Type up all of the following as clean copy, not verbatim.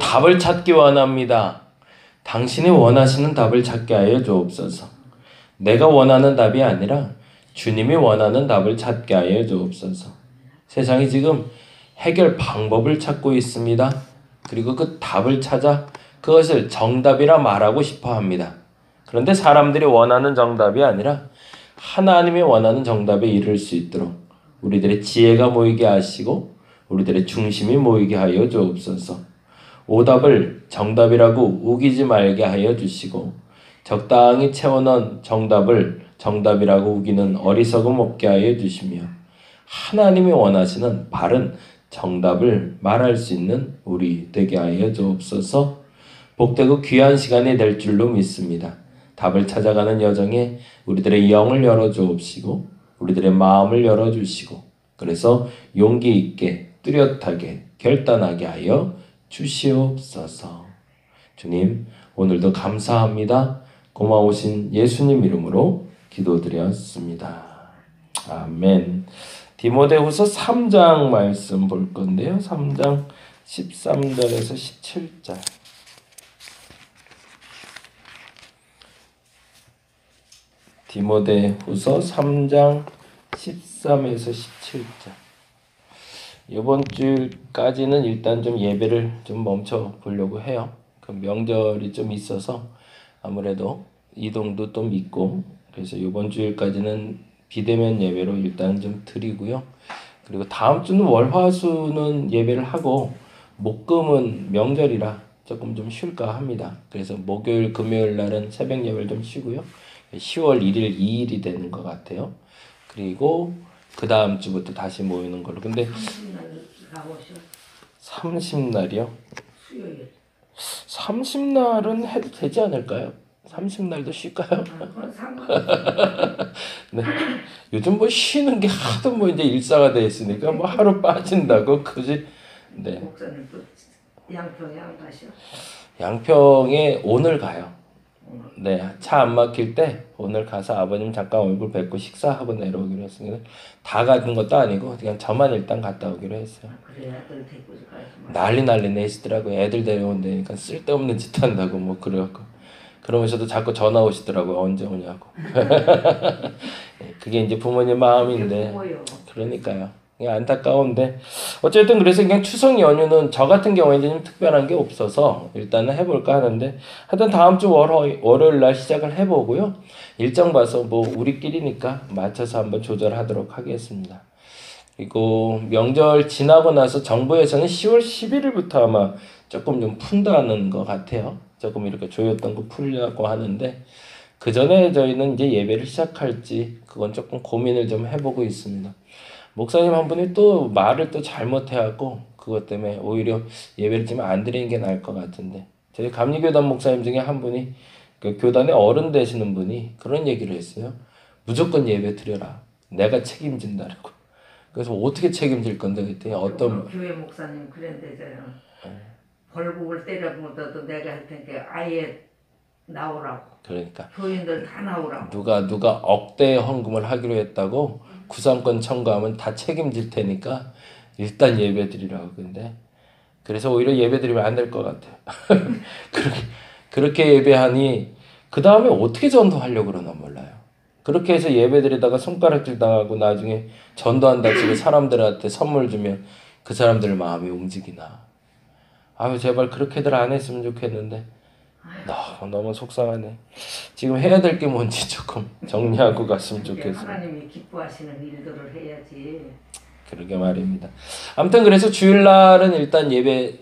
답을 찾기 원합니다. 당신이 원하시는 답을 찾게 하여 주옵소서. 내가 원하는 답이 아니라 주님이 원하는 답을 찾게 하여 주옵소서. 세상이 지금 해결 방법을 찾고 있습니다. 그리고 그 답을 찾아 그것을 정답이라 말하고 싶어 합니다. 그런데 사람들이 원하는 정답이 아니라 하나님이 원하는 정답에 이를 수 있도록 우리들의 지혜가 모이게 하시고 우리들의 중심이 모이게 하여 주옵소서. 오답을 정답이라고 우기지 말게 하여 주시고 적당히 채워넣은 정답을 정답이라고 우기는 어리석음 없게 하여 주시며 하나님이 원하시는 바른 정답을 말할 수 있는 우리 되게 하여 주옵소서. 복되고 귀한 시간이 될 줄로 믿습니다. 답을 찾아가는 여정에 우리들의 영을 열어주옵시고 우리들의 마음을 열어주시고 그래서 용기 있게 뚜렷하게 결단하게 하여 주시옵소서. 주님, 오늘도 감사합니다. 고마우신 예수님 이름으로 기도드렸습니다. 아멘. 디모데후서 3장 말씀 볼 건데요. 3장 13절에서 17절. 디모데후서 3장 13에서 17절. 이번 주까지는 일단 좀 예배를 좀 멈춰 보려고 해요. 그 명절이 좀 있어서 아무래도 이동도 좀 있고 그래서 이번 주일까지는 비대면 예배로 일단 좀 드리고요. 그리고 다음 주는 월화수는 예배를 하고 목금은 명절이라 조금 좀 쉴까 합니다. 그래서 목요일 금요일 날은 새벽 예배를 좀 쉬고요. 10월 1일 2일이 되는 것 같아요. 그리고 그 다음 주부터 다시 모이는 걸로. 근데 30날이요? 수요일. 30날은 해도 되지 않을까요? 30날도 쉴까요? 네. 요즘 뭐 쉬는 게 하도 뭐 이제 일상화되어 있으니까 뭐 하루 빠진다고 그지? 네. 목사님 또 양평에 안 가시오? 양평에 오늘 가요. 네, 차 안 막힐 때 오늘 가서 아버님 잠깐 얼굴 뵙고 식사하고 내려오기로 했습니다. 다 가는 것도 아니고 그냥 저만 일단 갔다 오기로 했어요. 그래, 애들 데리고 가야지. 난리 내시더라고요. 애들 데려온다니까 쓸데없는 짓 한다고 뭐 그래갖고 그러면서도 자꾸 전화 오시더라고요. 언제 오냐고. 그게 이제 부모님 마음인데 그러니까요. 그냥 안타까운데 어쨌든 그래서 그냥 추석 연휴는 저 같은 경우에는 좀 특별한 게 없어서 일단은 해볼까 하는데 하여튼 다음 주 월요일 날 시작을 해보고요. 일정 봐서 뭐 우리끼리니까 맞춰서 한번 조절하도록 하겠습니다. 그리고 명절 지나고 나서 정부에서는 10월 11일부터 아마 조금 좀 푼다는 것 같아요. 조금 이렇게 조였던 거 풀려고 하는데 그 전에 저희는 이제 예배를 시작할지 그건 조금 고민을 좀 해보고 있습니다. 목사님 한 분이 또 말을 또 잘못해갖고 그것 때문에 오히려 예배를 좀 안 드리는 게 나을 것 같은데 저희 감리교단 목사님 중에 한 분이 그 교단의 어른 되시는 분이 그런 얘기를 했어요. 무조건 예배 드려라. 내가 책임진다라고. 그래서 어떻게 책임질 건데 그랬더니 어떤 교회 목사님 그랬대잖아요. 벌국을 때려보더라도 내가 할 테니까 아예 나오라고. 그러니까 교인들 다 나오라고. 누가 억대 헌금을 하기로 했다고 구상권 청구하면 다 책임질 테니까 일단 예배 드리라고. 근데 그래서 오히려 예배 드리면 안 될 것 같아요. 그렇게 예배하니 그 다음에 어떻게 전도하려고 그러나 몰라요. 그렇게 해서 예배 드리다가 손가락질 당하고 나중에 전도한다 치고 사람들한테 선물 주면 그 사람들 마음이 움직이나. 아유 제발 그렇게들 안 했으면 좋겠는데 너무 속상하네. 지금 해야 될 게 뭔지 조금 정리하고 갔으면 좋겠어요. 하나님이 기뻐하시는 일들을 해야지. 그러게 말입니다. 아무튼 그래서 주일날은 일단 예배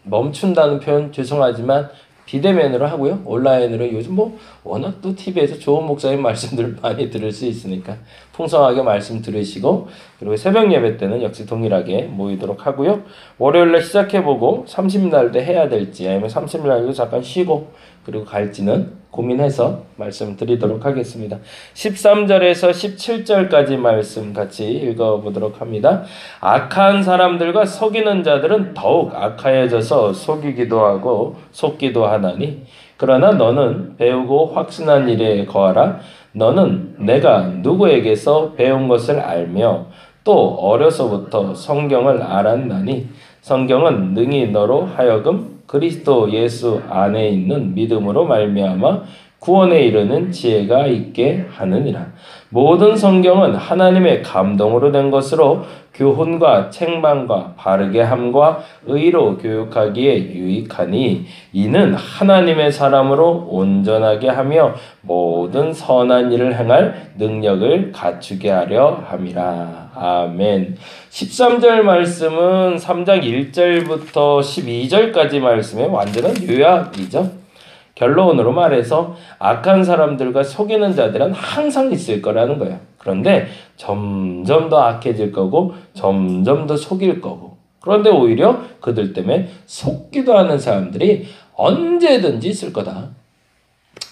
멈춘다는 표현 죄송하지만 비대면으로 하고요. 온라인으로 요즘 뭐 워낙 또 TV에서 좋은 목사님 말씀들을 많이 들을 수 있으니까 풍성하게 말씀 들으시고 그리고 새벽 예배 때는 역시 동일하게 모이도록 하고요. 월요일날 시작해보고 30날도 해야 될지 아니면 30날도 잠깐 쉬고 그리고 갈지는 고민해서 말씀 드리도록 하겠습니다. 13절에서 17절까지 말씀 같이 읽어보도록 합니다. 악한 사람들과 속이는 자들은 더욱 악하여져서 속이기도 하고 속기도 하나니 그러나 너는 배우고 확신한 일에 거하라. 너는 내가 누구에게서 배운 것을 알며 또 어려서부터 성경을 알았나니 성경은 능히 너로 하여금 그리스도 예수 안에 있는 믿음으로 말미암아 구원에 이르는 지혜가 있게 하느니라. 모든 성경은 하나님의 감동으로 된 것으로 교훈과 책망과 바르게 함과 의로 교육하기에 유익하니 이는 하나님의 사람으로 온전하게 하며 모든 선한 일을 행할 능력을 갖추게 하려 함이라. 아멘. 13절 말씀은 3장 1절부터 12절까지 말씀의 완전한 요약이죠. 결론으로 말해서 악한 사람들과 속이는 자들은 항상 있을 거라는 거예요. 그런데 점점 더 악해질 거고 점점 더 속일 거고, 그런데 오히려 그들 때문에 속기도 하는 사람들이 언제든지 있을 거다.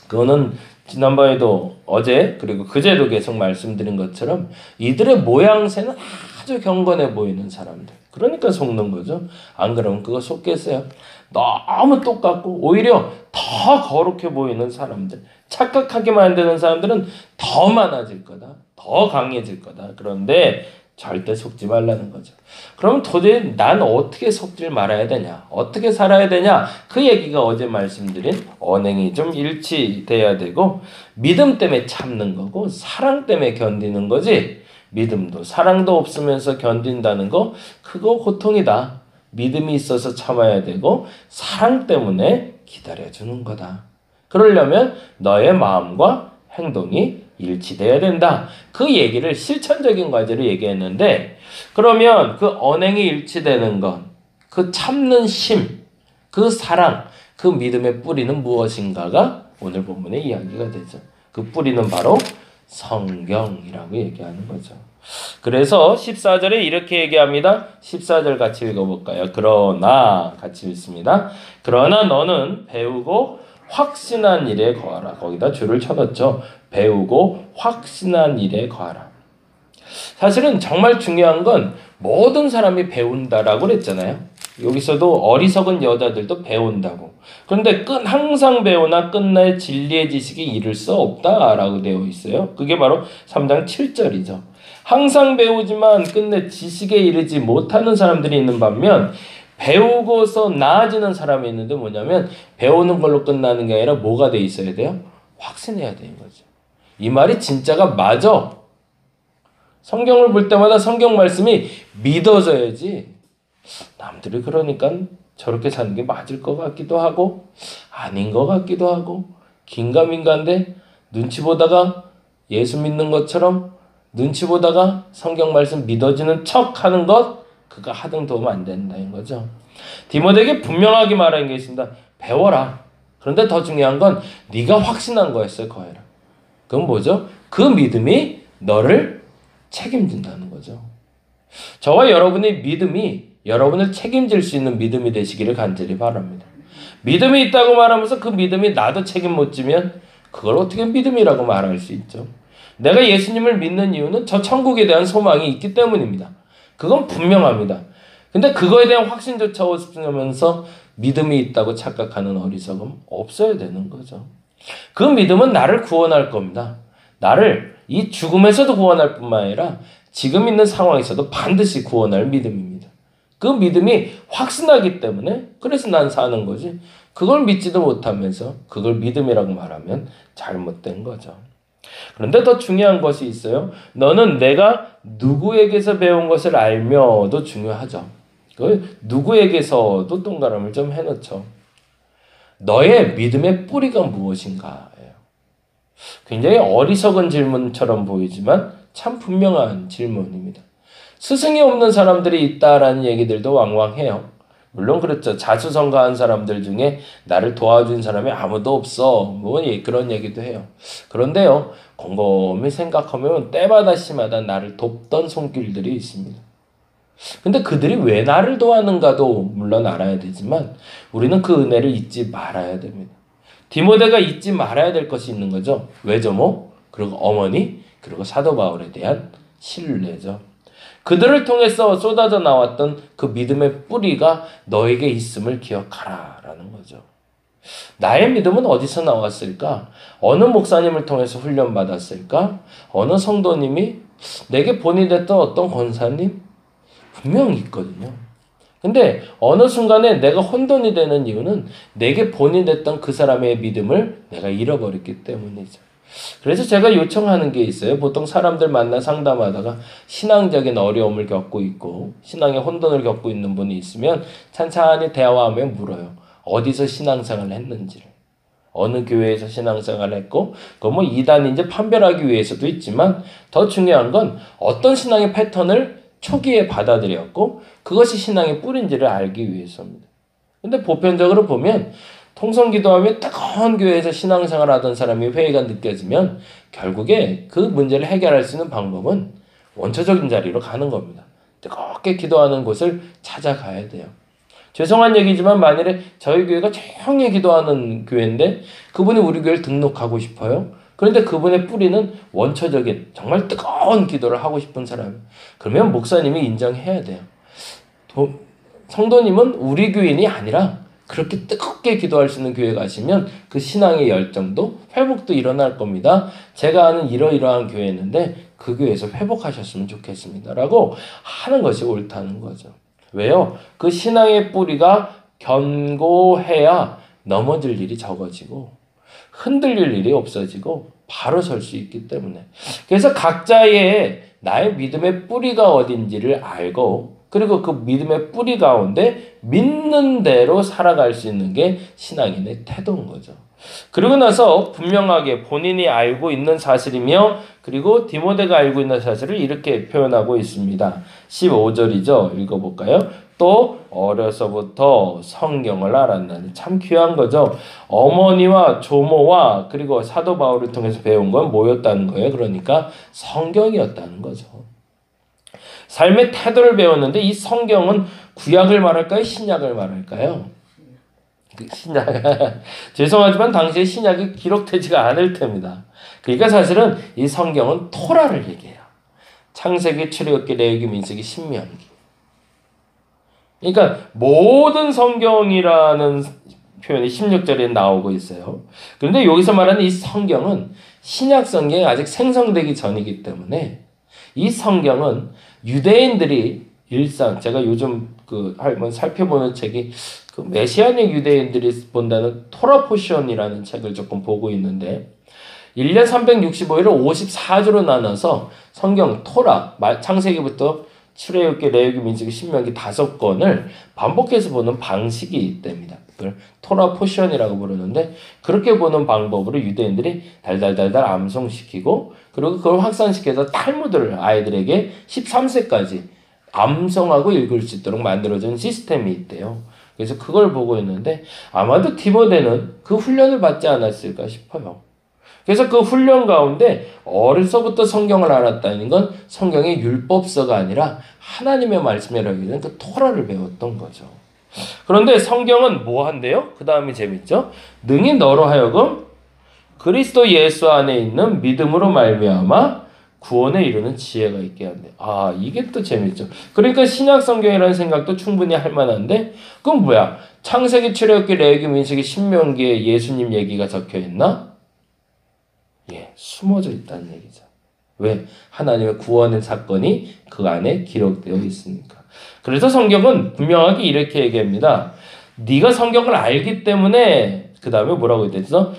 그거는 지난번에도 어제 그리고 그제도 계속 말씀드린 것처럼 이들의 모양새는 아주 경건해 보이는 사람들, 그러니까 속는 거죠. 안 그러면 그거 속겠어요. 너무 똑같고 오히려 더 거룩해 보이는 사람들, 착각하게 만드는 사람들은 더 많아질 거다. 더 강해질 거다. 그런데 절대 속지 말라는 거죠. 그럼 도대체 난 어떻게 속지 말아야 되냐? 어떻게 살아야 되냐? 그 얘기가 어제 말씀드린 언행이 좀 일치돼야 되고, 믿음 때문에 참는 거고 사랑 때문에 견디는 거지, 믿음도 사랑도 없으면서 견딘다는 거, 그거 고통이다. 믿음이 있어서 참아야 되고 사랑 때문에 기다려주는 거다. 그러려면 너의 마음과 행동이 일치돼야 된다. 그 얘기를 실천적인 과제로 얘기했는데, 그러면 그 언행이 일치되는 것, 그 참는 심, 그 사랑, 그 믿음의 뿌리는 무엇인가가 오늘 본문의 이야기가 되죠. 그 뿌리는 바로 성경이라고 얘기하는 거죠. 그래서 14절에 이렇게 얘기합니다. 14절 같이 읽어볼까요? 그러나 같이 읽습니다. 그러나 너는 배우고 확신한 일에 거하라. 거기다 줄을 쳐넣죠. 배우고 확신한 일에 거하라. 사실은 정말 중요한 건 모든 사람이 배운다라고 그랬잖아요. 여기서도 어리석은 여자들도 배운다고. 그런데 항상 배우나 끝날 진리의 지식이 이를 수 없다라고 되어 있어요. 그게 바로 3장 7절이죠. 항상 배우지만 끝내 지식에 이르지 못하는 사람들이 있는 반면, 배우고서 나아지는 사람이 있는데 뭐냐면 배우는 걸로 끝나는 게 아니라 뭐가 돼 있어야 돼요? 확신해야 되는 거죠. 이 말이 진짜가 맞아. 성경을 볼 때마다 성경 말씀이 믿어져야지, 남들이 그러니까 저렇게 사는 게 맞을 것 같기도 하고 아닌 것 같기도 하고 긴가민가인데 눈치 보다가 예수 믿는 것처럼 눈치 보다가 성경 말씀 믿어지는 척 하는 것, 그거 하등 도움 안 된다는 거죠. 디모데에게 분명하게 말하는 게 있습니다. 배워라. 그런데 더 중요한 건 네가 확신한 거였어요. 거해라. 그건 뭐죠? 그 믿음이 너를 책임진다는 거죠. 저와 여러분의 믿음이 여러분을 책임질 수 있는 믿음이 되시기를 간절히 바랍니다. 믿음이 있다고 말하면서 그 믿음이 나도 책임 못 지면 그걸 어떻게 믿음이라고 말할 수 있죠? 내가 예수님을 믿는 이유는 저 천국에 대한 소망이 있기 때문입니다. 그건 분명합니다. 근데 그거에 대한 확신조차 없으면서 믿음이 있다고 착각하는 어리석음 없어야 되는 거죠. 그 믿음은 나를 구원할 겁니다. 나를 이 죽음에서도 구원할 뿐만 아니라 지금 있는 상황에서도 반드시 구원할 믿음입니다. 그 믿음이 확신하기 때문에 그래서 난 사는 거지, 그걸 믿지도 못하면서 그걸 믿음이라고 말하면 잘못된 거죠. 그런데 더 중요한 것이 있어요. 너는 내가 누구에게서 배운 것을 알며도 중요하죠. 그 누구에게서도 동그라미를 좀 해놓죠. 너의 믿음의 뿌리가 무엇인가예요. 굉장히 어리석은 질문처럼 보이지만 참 분명한 질문입니다. 스승이 없는 사람들이 있다라는 얘기들도 왕왕해요. 물론 그렇죠. 자수성가한 사람들 중에 나를 도와준 사람이 아무도 없어, 뭐 그런 얘기도 해요. 그런데요, 곰곰이 생각하면 때마다 시마다 나를 돕던 손길들이 있습니다. 근데 그들이 왜 나를 도왔는가도 물론 알아야 되지만 우리는 그 은혜를 잊지 말아야 됩니다. 디모데가 잊지 말아야 될 것이 있는 거죠. 외조모, 그리고 어머니, 그리고 사도 바울에 대한 신뢰죠. 그들을 통해서 쏟아져 나왔던 그 믿음의 뿌리가 너에게 있음을 기억하라 라는 거죠. 나의 믿음은 어디서 나왔을까? 어느 목사님을 통해서 훈련받았을까? 어느 성도님이 내게 본이 됐던 어떤 권사님? 분명히 있거든요. 근데 어느 순간에 내가 혼돈이 되는 이유는 내게 본이 됐던 그 사람의 믿음을 내가 잃어버렸기 때문이죠. 그래서 제가 요청하는 게 있어요. 보통 사람들 만나 상담하다가 신앙적인 어려움을 겪고 있고 신앙의 혼돈을 겪고 있는 분이 있으면 찬찬히 대화하며 물어요. 어디서 신앙생활을 했는지를. 어느 교회에서 신앙생활을 했고 그건 뭐 이단인지 판별하기 위해서도 있지만 더 중요한 건 어떤 신앙의 패턴을 초기에 받아들였고 그것이 신앙의 뿌리인지를 알기 위해서입니다. 근데 보편적으로 보면 통성기도하며 뜨거운 교회에서 신앙생활 하던 사람이 회의가 느껴지면 결국에 그 문제를 해결할 수 있는 방법은 원초적인 자리로 가는 겁니다. 뜨겁게 기도하는 곳을 찾아가야 돼요. 죄송한 얘기지만 만일에 저희 교회가 조용히 기도하는 교회인데 그분이 우리 교회를 등록하고 싶어요. 그런데 그분의 뿌리는 원초적인 정말 뜨거운 기도를 하고 싶은 사람. 그러면 목사님이 인정해야 돼요. 성도님은 우리 교인이 아니라 그렇게 뜨겁게 기도할 수 있는 교회 가시면 그 신앙의 열정도 회복도 일어날 겁니다. 제가 아는 이러이러한 교회였는데 그 교회에서 회복하셨으면 좋겠습니다. 라고 하는 것이 옳다는 거죠. 왜요? 그 신앙의 뿌리가 견고해야 넘어질 일이 적어지고 흔들릴 일이 없어지고 바로 설 수 있기 때문에. 그래서 각자의 나의 믿음의 뿌리가 어딘지를 알고 그리고 그 믿음의 뿌리 가운데 믿는 대로 살아갈 수 있는 게 신앙인의 태도인 거죠. 그러고 나서 분명하게 본인이 알고 있는 사실이며 그리고 디모데가 알고 있는 사실을 이렇게 표현하고 있습니다. 15절이죠. 읽어볼까요? 또 어려서부터 성경을 알았나니. 참 귀한 거죠. 어머니와 조모와 그리고 사도 바울을 통해서 배운 건 뭐였다는 거예요? 그러니까 성경이었다는 거죠. 삶의 태도를 배웠는데 이 성경은 구약을 말할까요? 신약을 말할까요? 신약. 죄송하지만 당시에 신약이 기록되지가 않을 때입니다. 그러니까 사실은 이 성경은 토라를 얘기해요. 창세기, 출애굽기, 레위기, 민수기, 신명기. 그러니까 모든 성경이라는 표현이 16절에 나오고 있어요. 그런데 여기서 말하는 이 성경은 신약 성경이 아직 생성되기 전이기 때문에 이 성경은 유대인들이 일상, 제가 요즘 한번 살펴보는 책이 그 메시아닉 유대인들이 본다는 토라 포션이라는 책을 조금 보고 있는데 1년 365일을 54주로 나눠서 성경 토라, 창세기부터 출애굽기, 레위기, 민수기, 신명기 5권을 반복해서 보는 방식이 있답니다. 그걸 토라 포션이라고 부르는데 그렇게 보는 방법으로 유대인들이 달달달달 암송시키고 그리고 그걸 확산시켜서 탈무드를 아이들에게 13세까지 암송하고 읽을 수 있도록 만들어준 시스템이 있대요. 그래서 그걸 보고 있는데 아마도 디모데는 그 훈련을 받지 않았을까 싶어요. 그래서 그 훈련 가운데 어려서부터 성경을 알았다는 건 성경의 율법서가 아니라 하나님의 말씀이라고 하는 그 토라를 배웠던 거죠. 그런데 성경은 뭐 한대요? 그 다음이 재밌죠? 능히 너로 하여금 그리스도 예수 안에 있는 믿음으로 말미암아 구원에 이르는 지혜가 있게 한대. 아, 이게 또 재밌죠. 그러니까 신약 성경이라는 생각도 충분히 할 만한데 그건 뭐야? 창세기, 출애굽기, 레위기, 민수기, 신명기에 예수님 얘기가 적혀 있나? 예, 숨어져 있다는 얘기죠. 왜? 하나님의 구원의 사건이 그 안에 기록되어 있으니까. 그래서 성경은 분명하게 이렇게 얘기합니다. 네가 성경을 알기 때문에 그 다음에 뭐라고 했죠?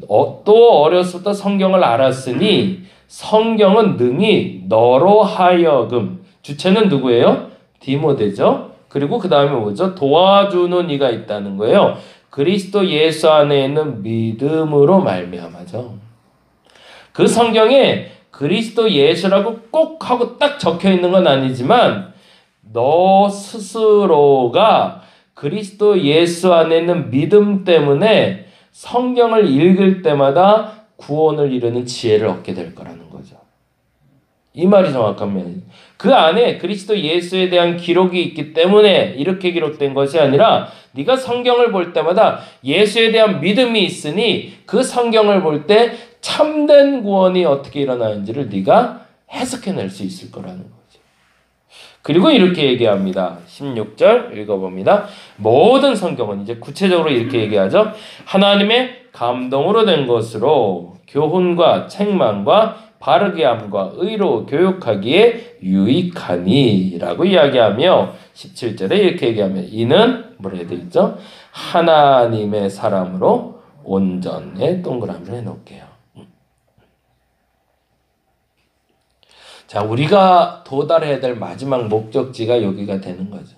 또 어려서부터 성경을 알았으니 성경은 능히 너로 하여금 주체는 누구예요? 디모데죠. 그리고 그 다음에 뭐죠? 도와주는 이가 있다는 거예요. 그리스도 예수 안에 있는 믿음으로 말미암아죠. 그 성경에 그리스도 예수라고 꼭 하고 딱 적혀 있는 건 아니지만 너 스스로가 그리스도 예수 안에 있는 믿음 때문에 성경을 읽을 때마다 구원을 이루는 지혜를 얻게 될 거라는 거죠. 이 말이 정확한 면이에요. 그 안에 그리스도 예수에 대한 기록이 있기 때문에 이렇게 기록된 것이 아니라 네가 성경을 볼 때마다 예수에 대한 믿음이 있으니 그 성경을 볼 때 참된 구원이 어떻게 일어나는지를 네가 해석해낼 수 있을 거라는 거죠. 그리고 이렇게 얘기합니다. 16절 읽어봅니다. 모든 성경은 이제 구체적으로 이렇게 얘기하죠. 하나님의 감동으로 된 것으로 교훈과 책망과 바르게 함과 의로 교육하기에 유익하니 라고 이야기하며 17절에 이렇게 얘기하면 이는 뭐라 해야 되겠죠? 하나님의 사람으로 온전에 동그라미를 해놓을게요. 자, 우리가 도달해야 될 마지막 목적지가 여기가 되는 거죠.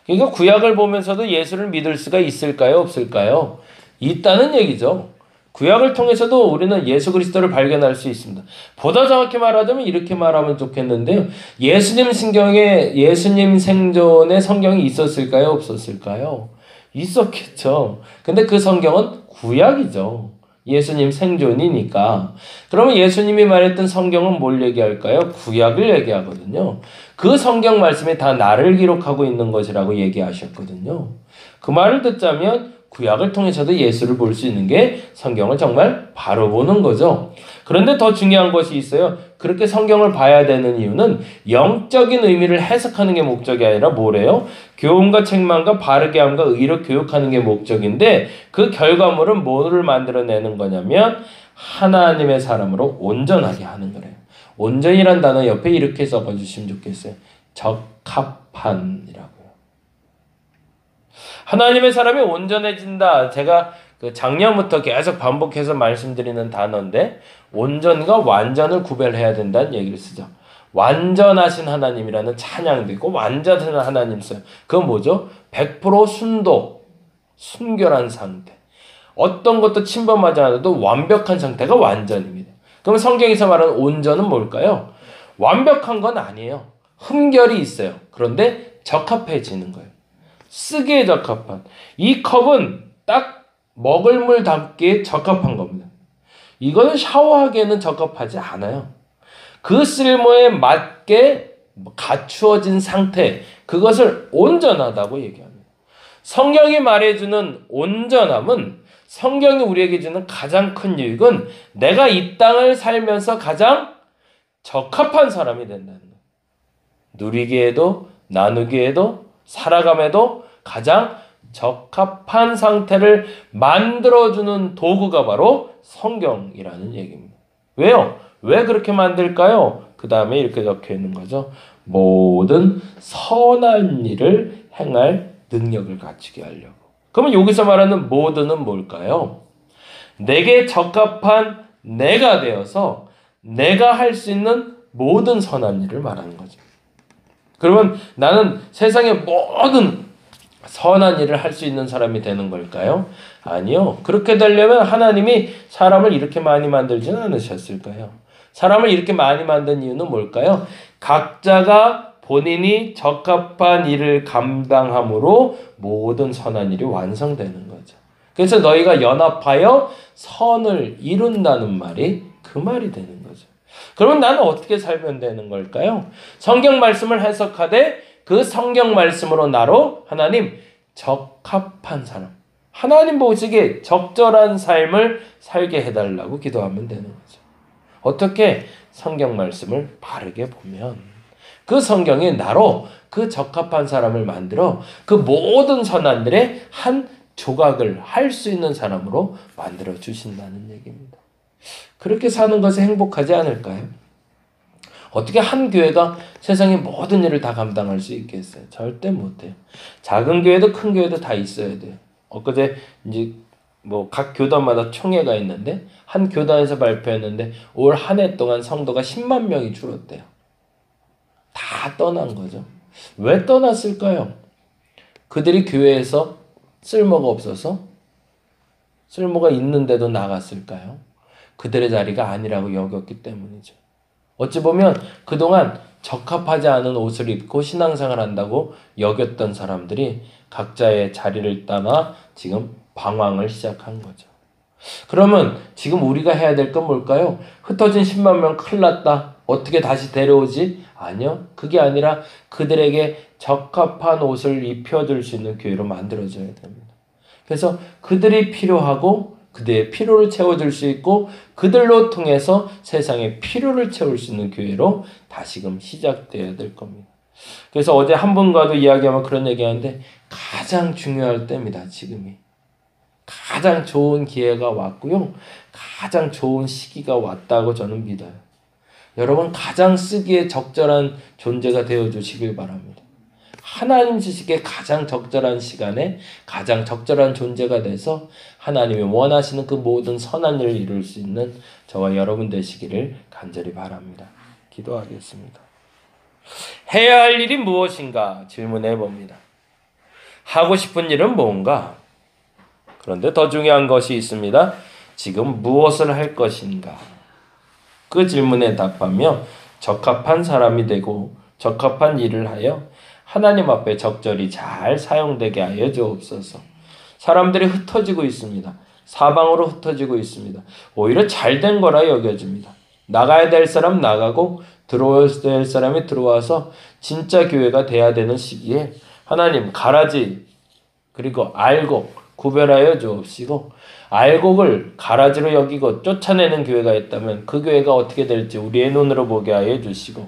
그러니까 구약을 보면서도 예수를 믿을 수가 있을까요? 없을까요? 있다는 얘기죠. 구약을 통해서도 우리는 예수 그리스도를 발견할 수 있습니다. 보다 정확히 말하자면 이렇게 말하면 좋겠는데요. 예수님 성경에 예수님 생존의 성경이 있었을까요? 없었을까요? 있었겠죠. 근데 그 성경은 구약이죠. 예수님 생존이니까. 그러면 예수님이 말했던 성경은 뭘 얘기할까요? 구약을 얘기하거든요. 그 성경 말씀이 다 나를 기록하고 있는 것이라고 얘기하셨거든요. 그 말을 듣자면 구약을 통해서도 예수를 볼 수 있는 게 성경을 정말 바로 보는 거죠. 그런데 더 중요한 것이 있어요. 그렇게 성경을 봐야 되는 이유는 영적인 의미를 해석하는 게 목적이 아니라 뭐래요? 교훈과 책망과 바르게 함과 의로 교육하는 게 목적인데 그 결과물은 뭐를 만들어내는 거냐면 하나님의 사람으로 온전하게 하는 거래요. 온전이란 단어 옆에 이렇게 적어주시면 좋겠어요. 적합한이라고요. 하나님의 사람이 온전해진다. 제가 작년부터 계속 반복해서 말씀드리는 단어인데 온전과 완전을 구별해야 된다는 얘기를 쓰죠. 완전하신 하나님이라는 찬양도 있고 완전한 하나님 써요. 그건 뭐죠? 100% 순도, 순결한 상태. 어떤 것도 침범하지 않아도 완벽한 상태가 완전입니다. 그럼 성경에서 말하는 온전은 뭘까요? 완벽한 건 아니에요. 흠결이 있어요. 그런데 적합해지는 거예요. 쓰기에 적합한. 이 컵은 딱 먹을 물 담기에 적합한 겁니다. 이거는 샤워하기에는 적합하지 않아요. 그 쓸모에 맞게 갖추어진 상태, 그것을 온전하다고 얘기합니다. 성경이 말해주는 온전함은 성경이 우리에게 주는 가장 큰 유익은 내가 이 땅을 살면서 가장 적합한 사람이 된다는 거예요. 누리기에도 나누기에도 살아감에도 가장 적합한 상태를 만들어주는 도구가 바로 성경이라는 얘기입니다. 왜요? 왜 그렇게 만들까요? 그 다음에 이렇게 적혀 있는 거죠. 모든 선한 일을 행할 능력을 갖추게 하려고. 그러면 여기서 말하는 모든은 뭘까요? 내게 적합한 내가 되어서 내가 할 수 있는 모든 선한 일을 말하는 거죠. 그러면 나는 세상의 모든 선한 일을 할 수 있는 사람이 되는 걸까요? 아니요. 그렇게 되려면 하나님이 사람을 이렇게 많이 만들지는 않으셨을까요? 사람을 이렇게 많이 만든 이유는 뭘까요? 각자가 본인이 적합한 일을 감당함으로 모든 선한 일이 완성되는 거죠. 그래서 너희가 연합하여 선을 이룬다는 말이 그 말이 되는 거죠. 그러면 나는 어떻게 살면 되는 걸까요? 성경 말씀을 해석하되 그 성경 말씀으로 나로 하나님 적합한 사람, 하나님 보시기에 적절한 삶을 살게 해달라고 기도하면 되는 거죠. 어떻게? 성경 말씀을 바르게 보면 그 성경이 나로 그 적합한 사람을 만들어 그 모든 선한들의 한 조각을 할 수 있는 사람으로 만들어 주신다는 얘기입니다. 그렇게 사는 것이 행복하지 않을까요? 어떻게 한 교회가 세상의 모든 일을 다 감당할 수 있겠어요? 절대 못해요. 작은 교회도 큰 교회도 다 있어야 돼요. 엊그제 이제 뭐 각 교단마다 총회가 있는데 한 교단에서 발표했는데 올 한 해 동안 성도가 10만 명이 줄었대요. 다 떠난 거죠. 왜 떠났을까요? 그들이 교회에서 쓸모가 없어서? 쓸모가 있는데도 나갔을까요? 그들의 자리가 아니라고 여겼기 때문이죠. 어찌 보면 그동안 적합하지 않은 옷을 입고 신앙생활 한다고 여겼던 사람들이 각자의 자리를 떠나 지금 방황을 시작한 거죠. 그러면 지금 우리가 해야 될 건 뭘까요? 흩어진 10만 명 큰일 났다. 어떻게 다시 데려오지? 아니요. 그게 아니라 그들에게 적합한 옷을 입혀줄 수 있는 교회로 만들어져야 됩니다. 그래서 그들이 필요하고 그들의 필요를 채워줄 수 있고 그들로 통해서 세상의 필요를 채울 수 있는 교회로 다시금 시작되어야 될 겁니다. 그래서 어제 한 분과도 이야기하면 그런 얘기하는데 가장 중요할 때입니다. 지금이. 가장 좋은 기회가 왔고요. 가장 좋은 시기가 왔다고 저는 믿어요. 여러분 가장 쓰기에 적절한 존재가 되어 주시길 바랍니다. 하나님 지식에 가장 적절한 시간에 가장 적절한 존재가 돼서 하나님이 원하시는 그 모든 선한 일을 이룰 수 있는 저와 여러분 되시기를 간절히 바랍니다. 기도하겠습니다. 해야 할 일이 무엇인가 질문해 봅니다. 하고 싶은 일은 뭔가? 그런데 더 중요한 것이 있습니다. 지금 무엇을 할 것인가? 그 질문에 답하며 적합한 사람이 되고 적합한 일을 하여 하나님 앞에 적절히 잘 사용되게 하여 주옵소서. 사람들이 흩어지고 있습니다. 사방으로 흩어지고 있습니다. 오히려 잘된 거라 여겨집니다. 나가야 될 사람 나가고 들어와야 될 사람이 들어와서 진짜 교회가 돼야 되는 시기에 하나님 가라지 그리고 알곡 구별하여 주옵시고 알곡을 가라지로 여기고 쫓아내는 교회가 있다면 그 교회가 어떻게 될지 우리의 눈으로 보게 하여 주시고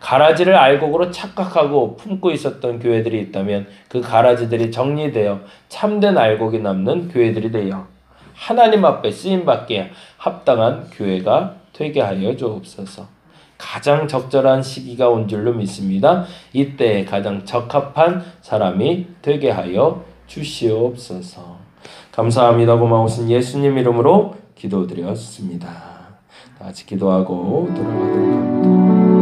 가라지를 알곡으로 착각하고 품고 있었던 교회들이 있다면 그 가라지들이 정리되어 참된 알곡이 남는 교회들이 되어 하나님 앞에 쓰임받기에 합당한 교회가 되게 하여 주옵소서. 가장 적절한 시기가 온 줄로 믿습니다. 이때에 가장 적합한 사람이 되게 하여 주시옵소서. 감사합니다. 고마우신 예수님 이름으로 기도드렸습니다. 다 같이 기도하고 돌아가도록 합니다.